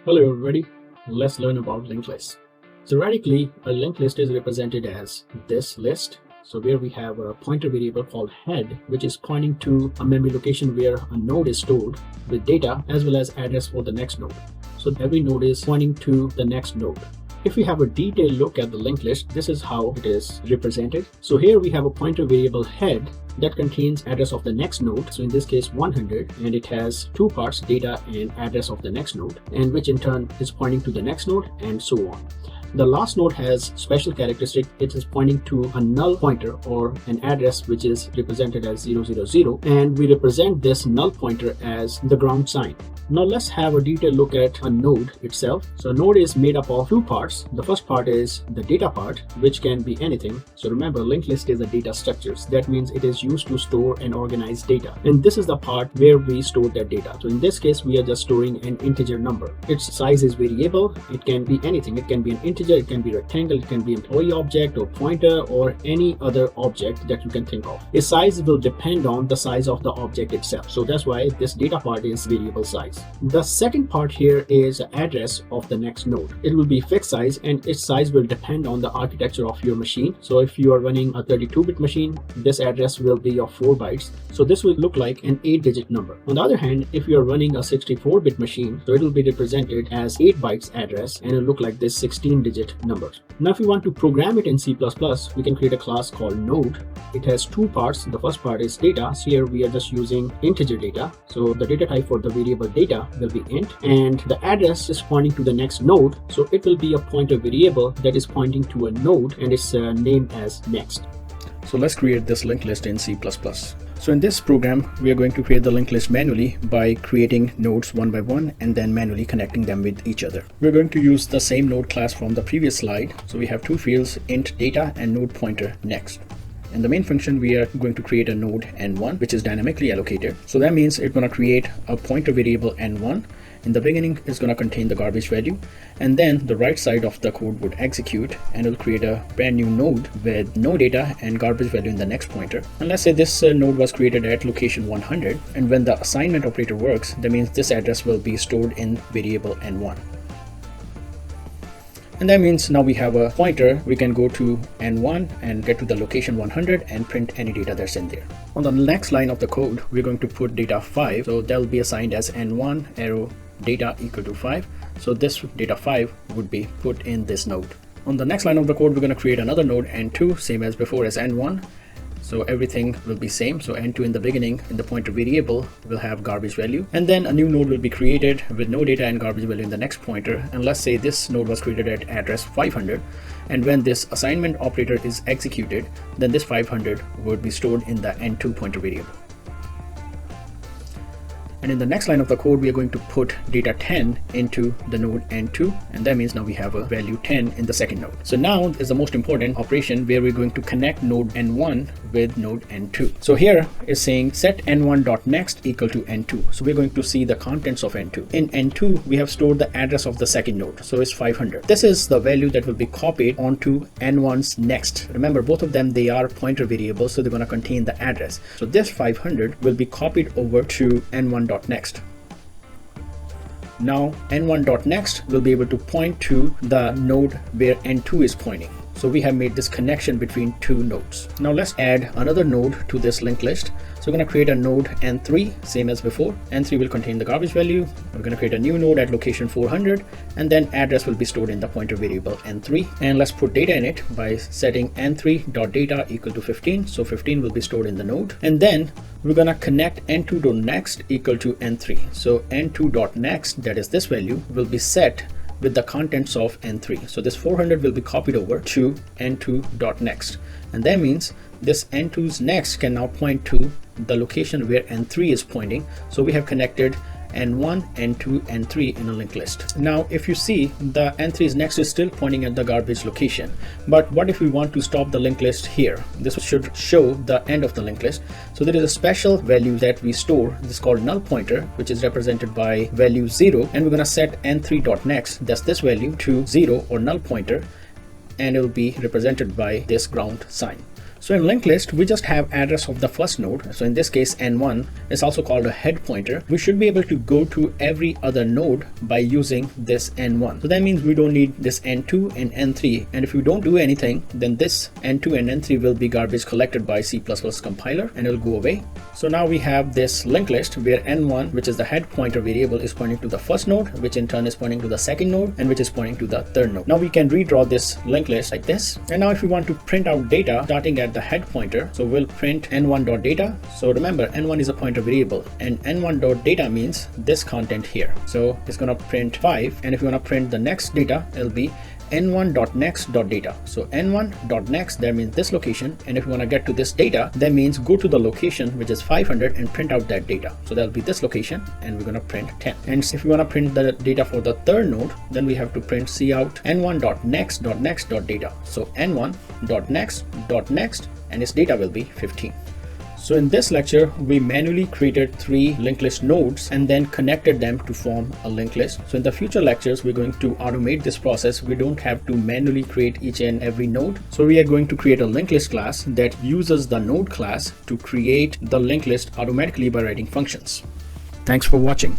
Hello everybody, let's learn about linked lists. Theoretically, a linked list is represented as this list. So where we have a pointer variable called head, which is pointing to a memory location where a node is stored with data as well as address for the next node. So every node is pointing to the next node. If we have a detailed look at the linked list, this is how it is represented. So here we have a pointer variable head that contains address of the next node. So in this case 100, and it has two parts, data and address of the next node, and which in turn is pointing to the next node and so on. The last node has special characteristic. It is pointing to a null pointer or an address which is represented as 000, and we represent this null pointer as the ground sign. Now let's have a detailed look at a node itself. So a node is made up of two parts. The first part is the data part, which can be anything. So remember, linked list is a data structures. That means it is used to store and organize data. And this is the part where we store that data. So in this case, we are just storing an integer number. Its size is variable. It can be anything. It can be an integer, it can be rectangle, it can be employee object or pointer or any other object that you can think of. Its size will depend on the size of the object itself. So that's why this data part is variable size. The second part here is the address of the next node. It will be fixed size, and its size will depend on the architecture of your machine. So if you are running a 32-bit machine, this address will be of 4 bytes. So this will look like an 8-digit number. On the other hand, if you are running a 64-bit machine, so it will be represented as 8 bytes address, and it will look like this 16-digit number. Now if you want to program it in C++, we can create a class called node. It has two parts. The first part is data. So here we are just using integer data. So the data type for the variable data will be int, and the address is pointing to the next node. So it will be a pointer variable that is pointing to a node, and it's named as next. So let's create this linked list in C++. So in this program, we are going to create the linked list manually by creating nodes one by one and then manually connecting them with each other. We're going to use the same node class from the previous slide. So we have two fields, int data and node pointer next. In the main function, we are going to create a node n1, which is dynamically allocated. So that means it's going to create a pointer variable n1. In the beginning, it's going to contain the garbage value, and then the right side of the code would execute and it'll create a brand new node with no data and garbage value in the next pointer. And let's say this node was created at location 100, and when the assignment operator works, that means this address will be stored in variable n1. And that means now we have a pointer. We can go to n1 and get to the location 100 and print any data that's in there. On the next line of the code, we're going to put data 5. So that'll be assigned as n1 arrow data equal to 5. So this data 5 would be put in this node. On the next line of the code, we're going to create another node n2, same as before as n1. So everything will be same. So n2 in the beginning in the pointer variable will have garbage value, and then a new node will be created with no data and garbage value in the next pointer. And let's say this node was created at address 500, and when this assignment operator is executed, then this 500 would be stored in the n2 pointer variable. And in the next line of the code, we are going to put data 10 into the node n2, and that means now we have a value 10 in the second node. So now is the most important operation where we're going to connect node n1 with node n2. So here is saying set n1.next equal to n2. So we're going to see the contents of n2. In n2, we have stored the address of the second node, so it's 500. This is the value that will be copied onto n1's next. Remember, both of them, they are pointer variables, so they're going to contain the address. So this 500 will be copied over to n1.next. Now n1.next will be able to point to the node where n2 is pointing. So we have made this connection between two nodes. Now let's add another node to this linked list. So we're going to create a node n3, same as before. N3 will contain the garbage value. We're going to create a new node at location 400, and then address will be stored in the pointer variable n3. And let's put data in it by setting n3.data equal to 15. So 15 will be stored in the node. And then we're going to connect n2.next equal to n3. So n2.next, that is this value, will be set with the contents of n3. So this 400 will be copied over to n2.next, and that means this n2's next can now point to the location where n3 is pointing. So we have connected n1, n2, n3 in a linked list. Now if you see, the n3's next is still pointing at the garbage location, but what if we want to stop the linked list here? This should show the end of the linked list. So there is a special value that we store. This is called null pointer, which is represented by value 0, and we're going to set n3.next, that's this value, to 0 or null pointer, and it will be represented by this ground sign. So in linked list, we just have address of the first node. So in this case, N1 is also called a head pointer. We should be able to go to every other node by using this N1. So that means we don't need this N2 and N3. And if we don't do anything, then this N2 and N3 will be garbage collected by C++ compiler and it will go away. So now we have this linked list where N1, which is the head pointer variable, is pointing to the first node, which in turn is pointing to the second node, and which is pointing to the third node. Now we can redraw this linked list like this. And now if we want to print out data starting at the head pointer, so we'll print n1.data. So remember, n1 is a pointer variable and n1.data means this content here. So it's going to print 5, and if you want to print the next data, it'll be n1.next.data. So n1.next, that means this location, and if you want to get to this data, that means go to the location which is 500 and print out that data. So that'll be this location, and we're going to print 10. And if we want to print the data for the third node, then we have to print cout n1.next.next.data. So n1.next.next, and its data will be 15. So in this lecture, we manually created 3 linked list nodes and then connected them to form a linked list. So in the future lectures, we're going to automate this process. We don't have to manually create each and every node. So we are going to create a linked list class that uses the node class to create the linked list automatically by writing functions. Thanks for watching.